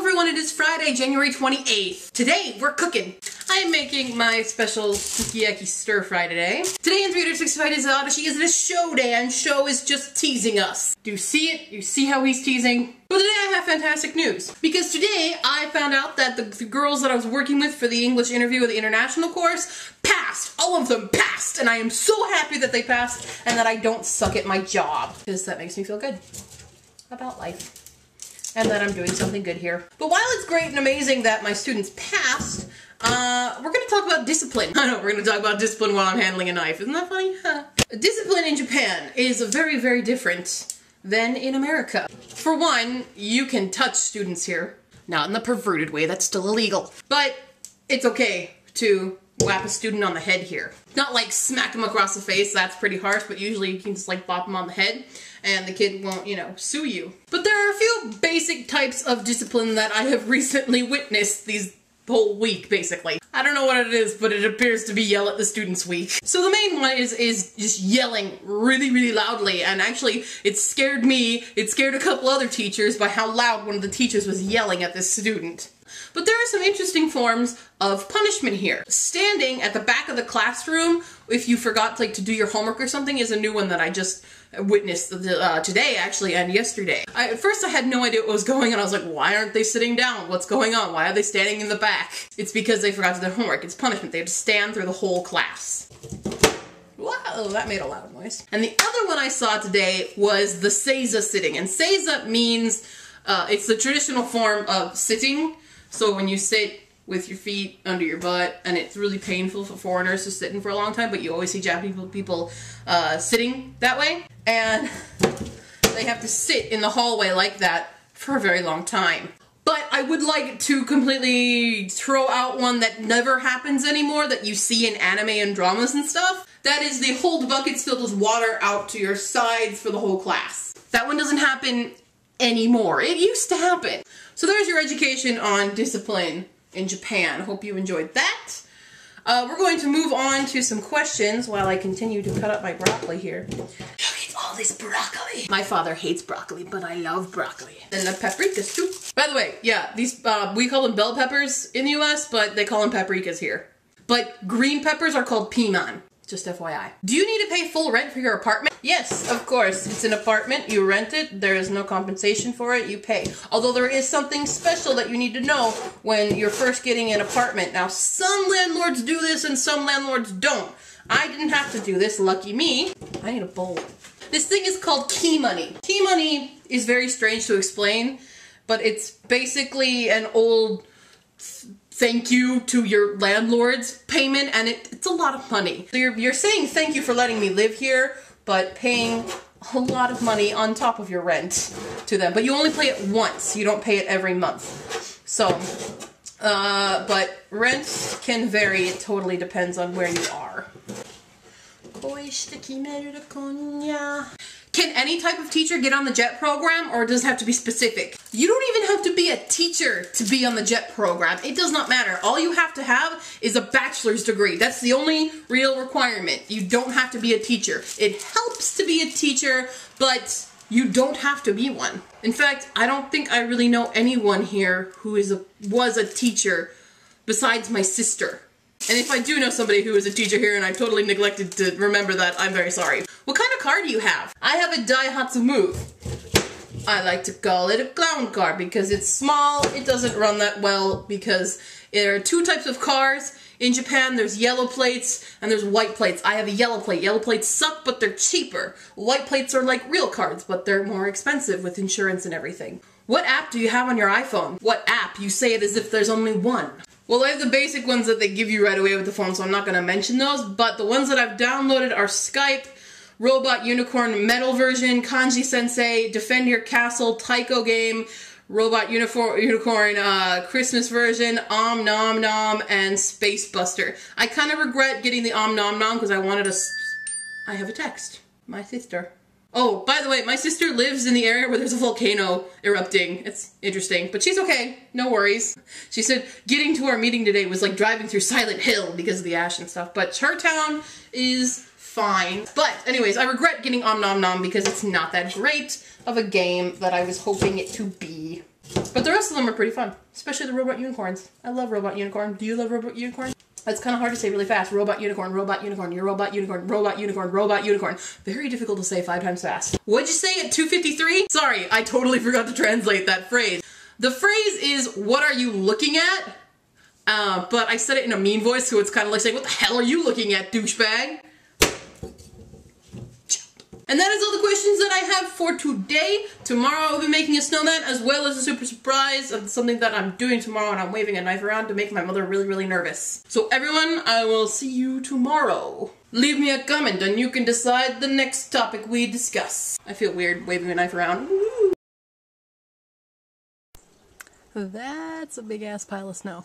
everyone, it is Friday, January 28th. Today, we're cooking. I am making my special sukiyaki stir fry today. Today in 365 Days of Odyssey is the show day, and show is just teasing us. Do you see it? You see how he's teasing? But today I have fantastic news. Because today I found out that the girls that I was working with for the English interview of the international course passed. All of them passed. And I am so happy that they passed and that I don't suck at my job. Because that makes me feel good about life. And that I'm doing something good here. But while it's great and amazing that my students passed, we're going to talk about discipline. I know, we're going to talk about discipline while I'm handling a knife. Isn't that funny? Discipline in Japan is very, very different than in America. For one, you can touch students here. Not in the perverted way, that's still illegal. But it's okay to whap a student on the head here. Not like smack them across the face, that's pretty harsh, but usually you can just like bop them on the head and the kid won't, you know, sue you. But there are a few basic types of discipline that I have recently witnessed these whole week, basically. I don't know what it is, but it appears to be Yell at the Students Week. So the main one is just yelling really, really loudly, and actually it scared me, it scared a couple other teachers by how loud one of the teachers was yelling at this student. But there are some interesting forms of punishment here. Standing at the back of the classroom if you forgot to do your homework or something is a new one that I just witnessed today, actually, and yesterday. At first I had no idea what was going on. I was like, why aren't they sitting down? What's going on? Why are they standing in the back? It's because they forgot to do their homework. It's punishment. They have to stand through the whole class. Wow, that made a loud noise. And the other one I saw today was the seiza sitting. And seiza means, it's the traditional form of sitting. So when you sit with your feet under your butt, and it's really painful for foreigners to sit in for a long time, but you always see Japanese people sitting that way, and they have to sit in the hallway like that for a very long time. But I would like to completely throw out one that never happens anymore, that you see in anime and dramas and stuff. That is the hold buckets filled with water out to your sides for the whole class. That one doesn't happen anymore. It used to happen. So there's your education on discipline in Japan. Hope you enjoyed that. We're going to move on to some questions while I continue to cut up my broccoli here. Look at all this broccoli. My father hates broccoli, but I love broccoli. And the paprikas too. By the way, yeah, these, we call them bell peppers in the US, but they call them paprikas here. But green peppers are called piman. Just FYI. Do you need to pay full rent for your apartment? Yes, of course. It's an apartment. You rent it. There is no compensation for it. You pay. Although there is something special that you need to know when you're first getting an apartment. Now, some landlords do this and some landlords don't. I didn't have to do this. Lucky me. I need a bowl. This thing is called key money. Key money is very strange to explain, but it's basically an old thank you to your landlord's payment, and it's a lot of money. So you're saying thank you for letting me live here, but paying a lot of money on top of your rent to them. But you only pay it once. You don't pay it every month. So, but rent can vary. It totally depends on where you are. Can any type of teacher get on the JET program, or does it have to be specific? You don't even have to be a teacher to be on the JET program. It does not matter. All you have to have is a bachelor's degree. That's the only real requirement. You don't have to be a teacher. It helps to be a teacher, but you don't have to be one. In fact, I don't think I really know anyone here who was a teacher besides my sister. And if I do know somebody who is a teacher here and I totally neglected to remember that, I'm very sorry. What kind of car do you have? I have a Daihatsu Move. I like to call it a clown car because it's small, it doesn't run that well, because there are two types of cars in Japan. There's yellow plates and there's white plates. I have a yellow plate. Yellow plates suck, but they're cheaper. White plates are like real cars, but they're more expensive with insurance and everything. What app do you have on your iPhone? What app? You say it as if there's only one. Well, I have the basic ones that they give you right away with the phone, so I'm not going to mention those, but the ones that I've downloaded are Skype, Robot Unicorn Metal version, Kanji Sensei, Defend Your Castle, Taiko Game, Robot Unicorn Christmas version, Om Nom Nom, and Space Buster. I kind of regret getting the Om Nom Nom because I wanted a... I have a text. My sister. Oh, by the way, my sister lives in the area where there's a volcano erupting. It's interesting, but she's okay. No worries. She said getting to our meeting today was like driving through Silent Hill because of the ash and stuff, but her town is fine. But anyways, I regret getting Om Nom Nom because it's not that great of a game that I was hoping it to be. But the rest of them are pretty fun, especially the robot unicorns. I love robot unicorn. Do you love robot unicorn? It's kind of hard to say really fast. Robot unicorn, robot unicorn, your robot unicorn, robot unicorn, robot unicorn. Very difficult to say 5 times fast. What'd you say at 2:53? Sorry, I totally forgot to translate that phrase. The phrase is, what are you looking at? But I said it in a mean voice, so it's kind of like saying, what the hell are you looking at, douchebag? And that is all the questions that I have for today. Tomorrow I'll be making a snowman, as well as a super surprise of something that I'm doing tomorrow, and I'm waving a knife around to make my mother really, really nervous. So everyone, I will see you tomorrow. Leave me a comment and you can decide the next topic we discuss. I feel weird waving a knife around. Woo. That's a big ass pile of snow.